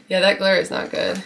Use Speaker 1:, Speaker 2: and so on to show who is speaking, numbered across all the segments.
Speaker 1: Yeah, that glare is not good.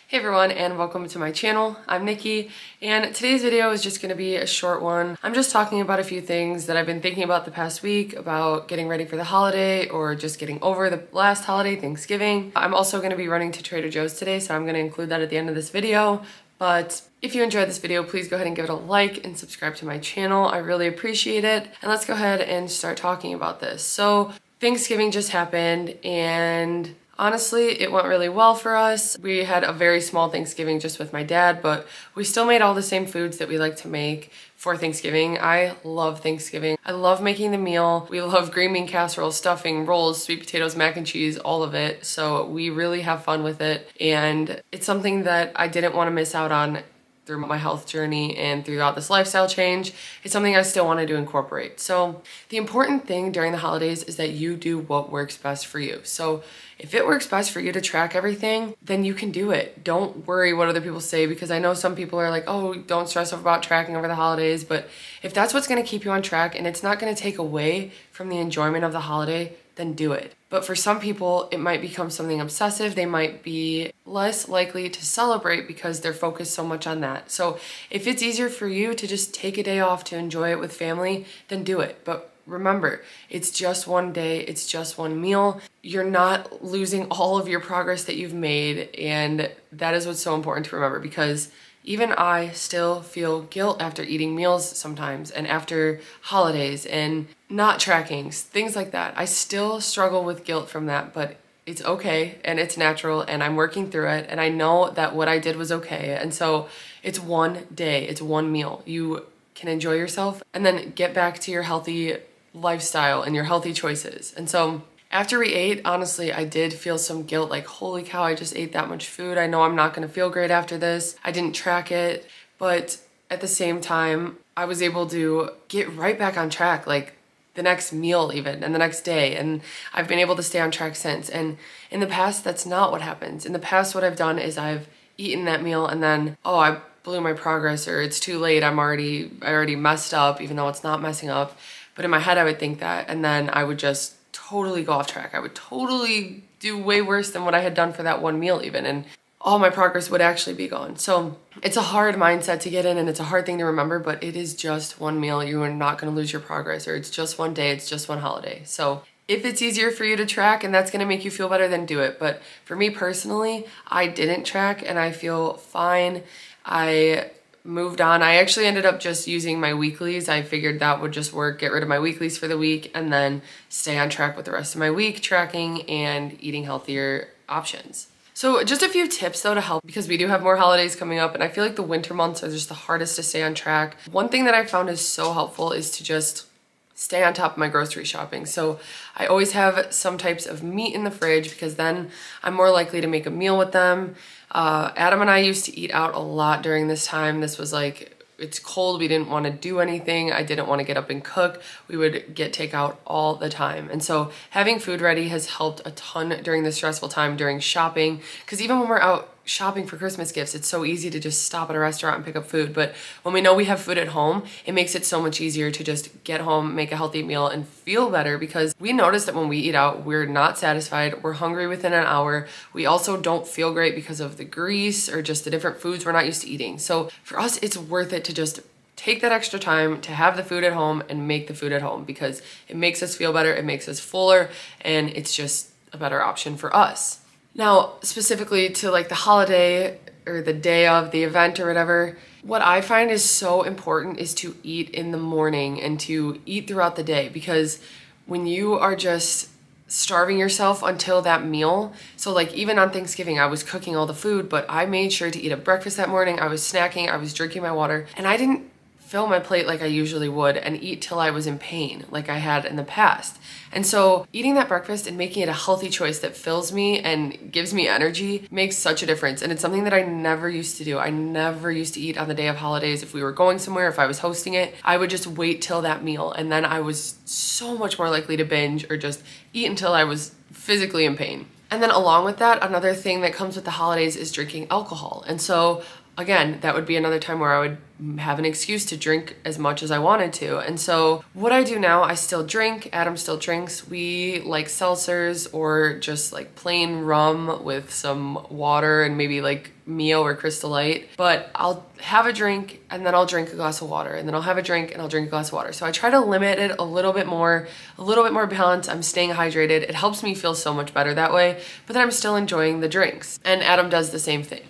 Speaker 1: Hey everyone, and welcome to my channel. I'm Nikki, and today's video is just going to be a short one. I'm just talking about a few things that I've been thinking about the past week about getting ready for the holiday or just getting over the last holiday, Thanksgiving. I'm also going to be running to Trader Joe's today, so I'm going to include that at the end of this video. But if you enjoyed this video, please go ahead and give it a like and subscribe to my channel. I really appreciate it. And let's go ahead and start talking about this. So Thanksgiving just happened, and honestly, it went really well for us. We had a very small Thanksgiving just with my dad, but we still made all the same foods that we like to make for Thanksgiving. I love Thanksgiving. I love making the meal. We love green bean casserole, stuffing, rolls, sweet potatoes, mac and cheese, all of it. So we really have fun with it. And it's something that I didn't want to miss out on through my health journey and throughout this lifestyle change. It's something I still wanted to incorporate. So the important thing during the holidays is that you do what works best for you. So if it works best for you to track everything, then you can do it. Don't worry what other people say, because I know some people are like, oh, don't stress about tracking over the holidays. But if that's what's gonna keep you on track and it's not gonna take away from the enjoyment of the holiday, then do it. But for some people, it might become something obsessive. They might be less likely to celebrate because they're focused so much on that. So if it's easier for you to just take a day off to enjoy it with family, then do it. But remember, it's just one day, it's just one meal. You're not losing all of your progress that you've made, and that is what's so important to remember, because even I still feel guilt after eating meals sometimes, and after holidays and not tracking, things like that. I still struggle with guilt from that, but it's okay and it's natural, and I'm working through it, and I know that what I did was okay. And so it's one day, it's one meal. You can enjoy yourself and then get back to your healthy lifestyle and your healthy choices. And so after we ate, honestly, I did feel some guilt, like, holy cow, I just ate that much food. I know I'm not gonna feel great after this. I didn't track it, but at the same time, I was able to get right back on track, like the next meal even, and the next day. And I've been able to stay on track since. And in the past, that's not what happens. In the past, what I've done is I've eaten that meal and then, oh, I blew my progress, or it's too late, I already messed up, even though it's not messing up. But in my head, I would think that, and then I would just totally go off track. I would totally do way worse than what I had done for that one meal even, and all my progress would actually be gone. So it's a hard mindset to get in, and it's a hard thing to remember, but it is just one meal. You are not gonna lose your progress, or it's just one day, it's just one holiday. So if it's easier for you to track and that's gonna make you feel better, then do it. But for me personally, I didn't track and I feel fine. I moved on. I actually ended up just using my weeklies. I figured that would just work, get rid of my weeklies for the week, and then stay on track with the rest of my week, tracking and eating healthier options. So just a few tips though to help, because we do have more holidays coming up, and I feel like the winter months are just the hardest to stay on track. One thing that I found is so helpful is to just stay on top of my grocery shopping. So I always have some types of meat in the fridge, because then I'm more likely to make a meal with them. Adam and I used to eat out a lot during this time. This was like, it's cold, we didn't want to do anything. I didn't want to get up and cook. We would get takeout all the time. And so having food ready has helped a ton during this stressful time during shopping, because even when we're out shopping for Christmas gifts, it's so easy to just stop at a restaurant and pick up food. But when we know we have food at home, it makes it so much easier to just get home, make a healthy meal, and feel better, because we notice that when we eat out, we're not satisfied, we're hungry within an hour. We also don't feel great because of the grease or just the different foods we're not used to eating. So for us, it's worth it to just take that extra time to have the food at home and make the food at home, because it makes us feel better, it makes us fuller, and it's just a better option for us. Now, specifically to like the holiday or the day of the event or whatever, what I find is so important is to eat in the morning and to eat throughout the day, because when you are just starving yourself until that meal, so like even on Thanksgiving, I was cooking all the food, but I made sure to eat a breakfast that morning. I was snacking, I was drinking my water, and I didn't fill my plate like I usually would and eat till I was in pain like I had in the past. And so eating that breakfast and making it a healthy choice that fills me and gives me energy makes such a difference. And it's something that I never used to do. I never used to eat on the day of holidays. If we were going somewhere, if I was hosting it, I would just wait till that meal, and then I was so much more likely to binge or just eat until I was physically in pain. And then along with that, another thing that comes with the holidays is drinking alcohol. And so again, that would be another time where I would have an excuse to drink as much as I wanted to. And so what I do now, I still drink, Adam still drinks. We like seltzers or just like plain rum with some water and maybe like Mio or Crystal Light. But I'll have a drink and then I'll drink a glass of water, and then I'll have a drink and I'll drink a glass of water. So I try to limit it a little bit more balanced. I'm staying hydrated. It helps me feel so much better that way, but then I'm still enjoying the drinks. And Adam does the same thing.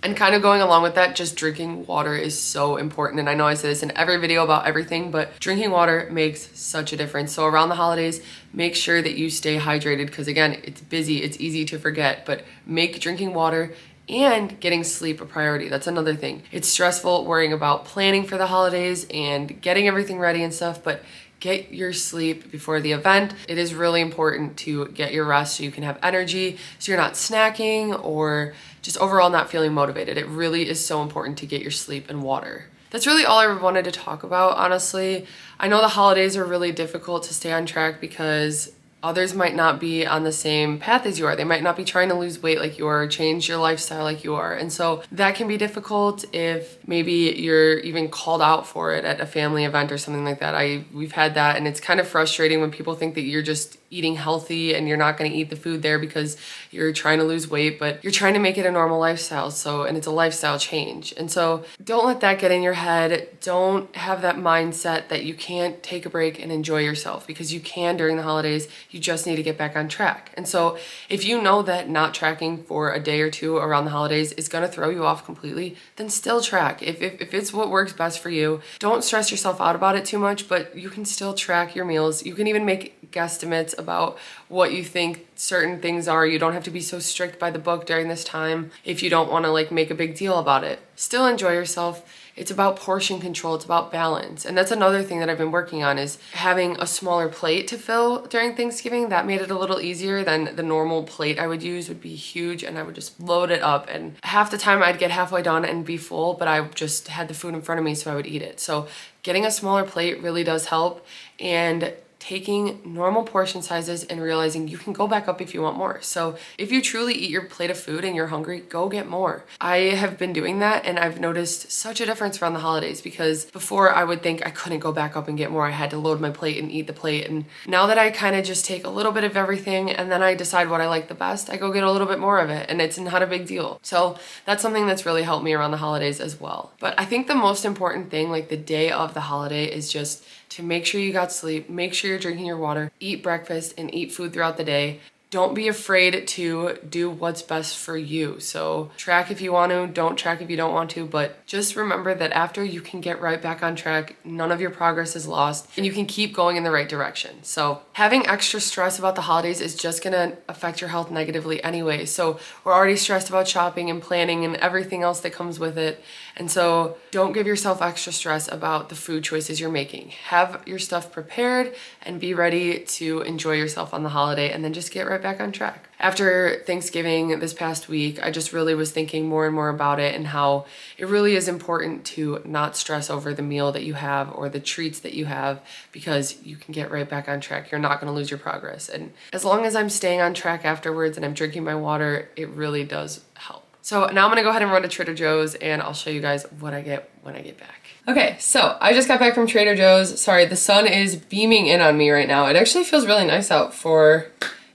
Speaker 1: And kind of going along with that, just drinking water is so important. And I know I say this in every video about everything, but drinking water makes such a difference. So around the holidays, make sure that you stay hydrated, because again, it's busy, it's easy to forget, but make drinking water and getting sleep a priority. That's another thing. It's stressful worrying about planning for the holidays and getting everything ready and stuff, but get your sleep before the event. It is really important to get your rest so you can have energy, so you're not snacking or just overall not feeling motivated. It really is so important to get your sleep and water. That's really all I wanted to talk about, honestly. I know the holidays are really difficult to stay on track because others might not be on the same path as you are. They might not be trying to lose weight like you are, or change your lifestyle like you are. And so that can be difficult if maybe you're even called out for it at a family event or something like that. We've had that, and it's kind of frustrating when people think that you're just eating healthy and you're not going to eat the food there because you're trying to lose weight, but you're trying to make it a normal lifestyle. And it's a lifestyle change. And so don't let that get in your head. Don't have that mindset that you can't take a break and enjoy yourself, because you can during the holidays. You just need to get back on track. And so if you know that not tracking for a day or two around the holidays is going to throw you off completely, then still track. If it's what works best for you, don't stress yourself out about it too much, but you can still track your meals. You can even make guesstimates about what you think certain things are. You don't have to be so strict by the book during this time if you don't want to like make a big deal about it. Still enjoy yourself. It's about portion control, it's about balance. And that's another thing that I've been working on, is having a smaller plate to fill during Thanksgiving. That made it a little easier than the normal plate I would use would be huge, and I would just load it up, and half the time I'd get halfway done and be full, but I just had the food in front of me so I would eat it. So getting a smaller plate really does help, and taking normal portion sizes and realizing you can go back up if you want more. So if you truly eat your plate of food and you're hungry, go get more. I have been doing that, and I've noticed such a difference around the holidays, because before I would think I couldn't go back up and get more. I had to load my plate and eat the plate. And now that I kind of just take a little bit of everything and then I decide what I like the best, I go get a little bit more of it, and it's not a big deal. So that's something that's really helped me around the holidays as well. But I think the most important thing, like the day of the holiday, is just to make sure you got sleep, make sure you're drinking your water, eat breakfast, and eat food throughout the day. Don't be afraid to do what's best for you. So track if you want to, don't track if you don't want to, but just remember that after, you can get right back on track. None of your progress is lost, and you can keep going in the right direction. So having extra stress about the holidays is just gonna affect your health negatively anyway. So we're already stressed about shopping and planning and everything else that comes with it. And so don't give yourself extra stress about the food choices you're making. Have your stuff prepared and be ready to enjoy yourself on the holiday, and then just get right back on track. After Thanksgiving this past week, I just really was thinking more and more about it, and how it really is important to not stress over the meal that you have or the treats that you have, because you can get right back on track. You're not going to lose your progress. And as long as I'm staying on track afterwards and I'm drinking my water, it really does help. So now I'm gonna go ahead and run to Trader Joe's, and I'll show you guys what I get when I get back. Okay, so I just got back from Trader Joe's. Sorry, the sun is beaming in on me right now. It actually feels really nice out for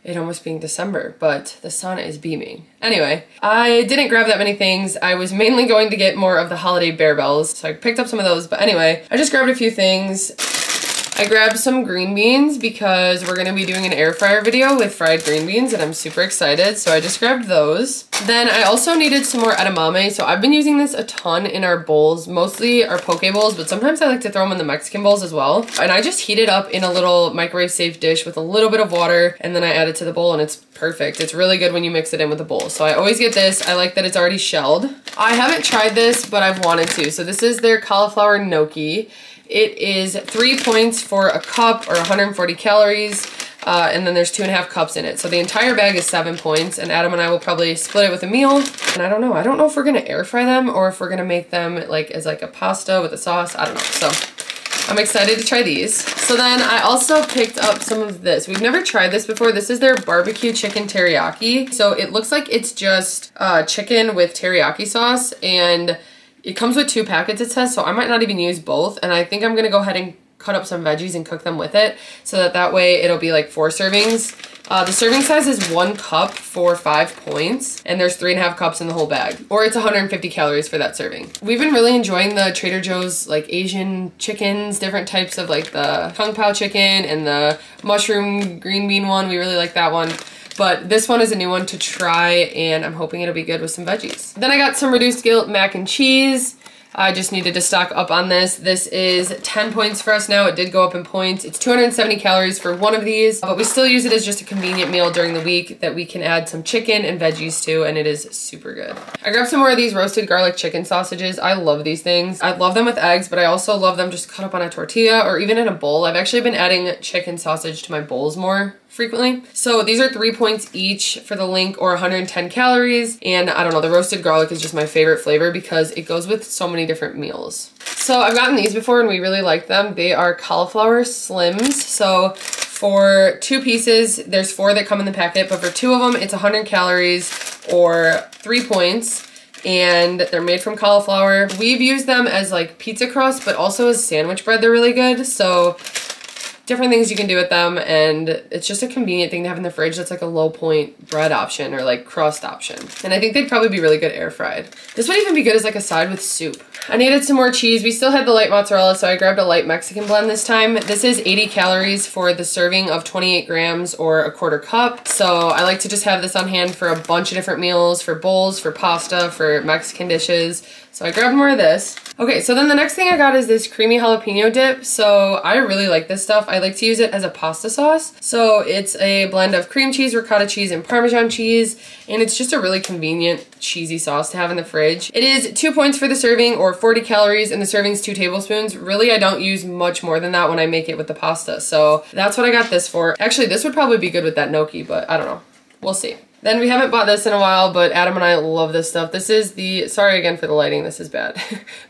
Speaker 1: it almost being December, but the sun is beaming. Anyway, I didn't grab that many things. I was mainly going to get more of the holiday bear bells, so I picked up some of those. But anyway, I just grabbed a few things. I grabbed some green beans because we're gonna be doing an air fryer video with fried green beans, and I'm super excited, so I just grabbed those. Then I also needed some more edamame, so I've been using this a ton in our bowls, mostly our poke bowls, but sometimes I like to throw them in the Mexican bowls as well. And I just heat it up in a little microwave safe dish with a little bit of water, and then I add it to the bowl, and it's perfect. It's really good when you mix it in with the bowl. So I always get this. I like that it's already shelled. I haven't tried this, but I've wanted to. So this is their cauliflower gnocchi. It is 3 points for a cup, or 140 calories, and then there's 2.5 cups in it. So the entire bag is 7 points, and Adam and I will probably split it with a meal. And I don't know if we're gonna air fry them or if we're gonna make them as a pasta with a sauce. I don't know. So I'm excited to try these. So then I also picked up some of this. We've never tried this before. This is their barbecue chicken teriyaki. So it looks like it's just chicken with teriyaki sauce, and It comes with 2 packets, it says, so I might not even use both. And I think I'm gonna go ahead and cut up some veggies and cook them with it so that way it'll be like 4 servings. The serving size is 1 cup for 5 points, and there's 3.5 cups in the whole bag, or it's 150 calories for that serving. We've been really enjoying the Trader Joe's like Asian chickens, different types of like the Kung Pao chicken and the mushroom green bean one. We really like that one. But this one is a new one to try, and I'm hoping it'll be good with some veggies. Then I got some reduced guilt mac and cheese. I just needed to stock up on this. This is 10 points for us now. It did go up in points. It's 270 calories for one of these, but we still use it as just a convenient meal during the week that we can add some chicken and veggies to, and it is super good. I grabbed some more of these roasted garlic chicken sausages. I love these things. I love them with eggs, but I also love them just cut up on a tortilla or even in a bowl. I've actually been adding chicken sausage to my bowls more frequently. So these are 3 points each for the link, or 110 calories. And I don't know, the roasted garlic is just my favorite flavor because it goes with so many different meals. So I've gotten these before and we really like them. They are cauliflower slims. So for 2 pieces, there's 4 that come in the packet, but for 2 of them, it's 100 calories or 3 points. And they're made from cauliflower. We've used them as like pizza crust, but also as sandwich bread. They're really good. So different things you can do with them, and it's just a convenient thing to have in the fridge that's like a low point bread option or like crust option. And I think they'd probably be really good air fried. This would even be good as like a side with soup. I needed some more cheese. We still had the light mozzarella, so I grabbed a light Mexican blend this time. This is 80 calories for the serving of 28 grams or 1/4 cup. So I like to just have this on hand for a bunch of different meals, for bowls, for pasta, for Mexican dishes. So I grabbed more of this. Okay, so then the next thing I got is this creamy jalapeno dip. So I really like this stuff. I like to use it as a pasta sauce. So it's a blend of cream cheese, ricotta cheese, and Parmesan cheese. And it's just a really convenient cheesy sauce to have in the fridge. It is 2 points for the serving, or 40 calories, and the serving's 2 tablespoons. Really, I don't use much more than that when I make it with the pasta. So that's what I got this for. Actually, this would probably be good with that gnocchi, but I don't know. We'll see. Then we haven't bought this in a while, but Adam and I love this stuff. This is the, sorry again for the lighting, this is bad.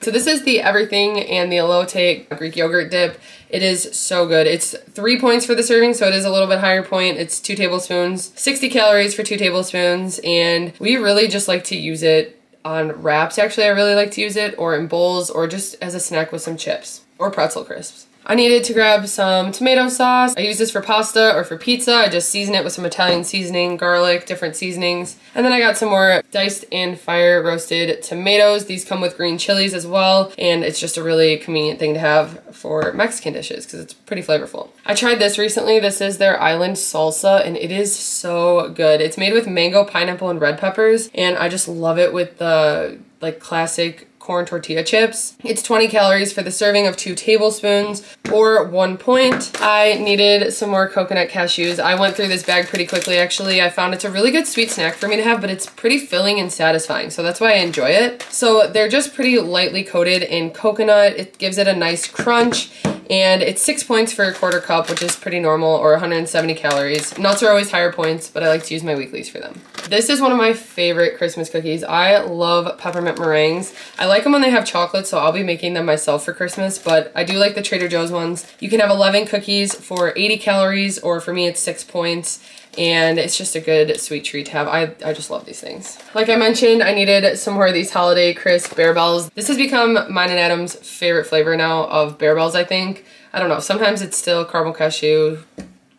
Speaker 1: So this is the everything and the elote Greek yogurt dip. It is so good. It's 3 points for the serving, so it is a little bit higher point. It's 2 tablespoons, 60 calories for 2 tablespoons, and we really just like to use it on wraps. Actually, I really like to use it, or in bowls, or just as a snack with some chips or pretzel crisps. I needed to grab some tomato sauce. I use this for pasta or for pizza. I just season it with some Italian seasoning, garlic, different seasonings. And then I got some more diced and fire roasted tomatoes. These come with green chilies as well. And it's just a really convenient thing to have for Mexican dishes because it's pretty flavorful. I tried this recently. This is their island salsa and it is so good. It's made with mango, pineapple, and red peppers. And I just love it with the like classic corn tortilla chips. It's 20 calories for the serving of 2 tablespoons or 1 point. I needed some more coconut cashews. I went through this bag pretty quickly actually. I found it's a really good sweet snack for me to have, but it's pretty filling and satisfying, so that's why I enjoy it. So they're just pretty lightly coated in coconut. It gives it a nice crunch. And it's 6 points for 1/4 cup, which is pretty normal, or 170 calories. Nuts are always higher points, but I like to use my weeklies for them. This is one of my favorite Christmas cookies. I love peppermint meringues. I like them when they have chocolate, so I'll be making them myself for Christmas, but I do like the Trader Joe's ones. You can have 11 cookies for 80 calories, or for me it's 6 points. And it's just a good sweet treat to have. I just love these things. Like I mentioned, I needed some more of these holiday crisp Bear Bells. This has become mine and Adam's favorite flavor now of Bear Bells, I think. I don't know, sometimes it's still caramel cashew,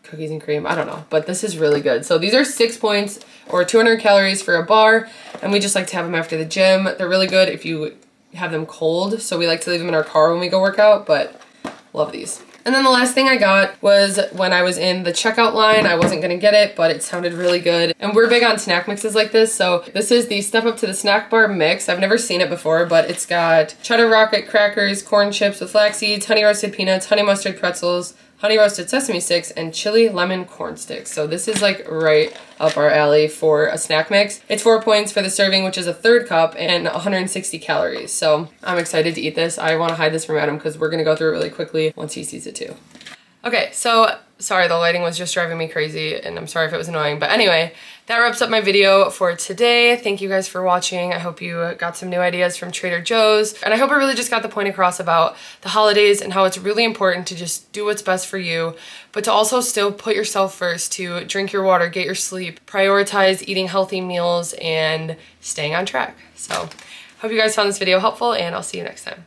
Speaker 1: cookies and cream, I don't know, but this is really good. So these are 6 points or 200 calories for a bar, and we just like to have them after the gym. They're really good if you have them cold, so we like to leave them in our car when we go work out, but love these. And then the last thing I got was when I was in the checkout line. I wasn't gonna get it, but it sounded really good. And we're big on snack mixes like this. So this is the Step Up to the Snack Bar mix. I've never seen it before, but it's got cheddar rocket crackers, corn chips with flax seeds, honey roasted peanuts, honey mustard pretzels, honey roasted sesame sticks, and chili lemon corn sticks. So this is like right up our alley for a snack mix. It's 4 points for the serving, which is a 1/3 cup and 160 calories. So I'm excited to eat this. I want to hide this from Adam because we're gonna go through it really quickly once he sees it too. Okay, so sorry, the lighting was just driving me crazy and I'm sorry if it was annoying, but anyway, that wraps up my video for today. Thank you guys for watching. I hope you got some new ideas from Trader Joe's, and I hope I really just got the point across about the holidays and how it's really important to just do what's best for you, but to also still put yourself first, to drink your water, get your sleep, prioritize eating healthy meals, and staying on track. So Hope you guys found this video helpful, and I'll see you next time.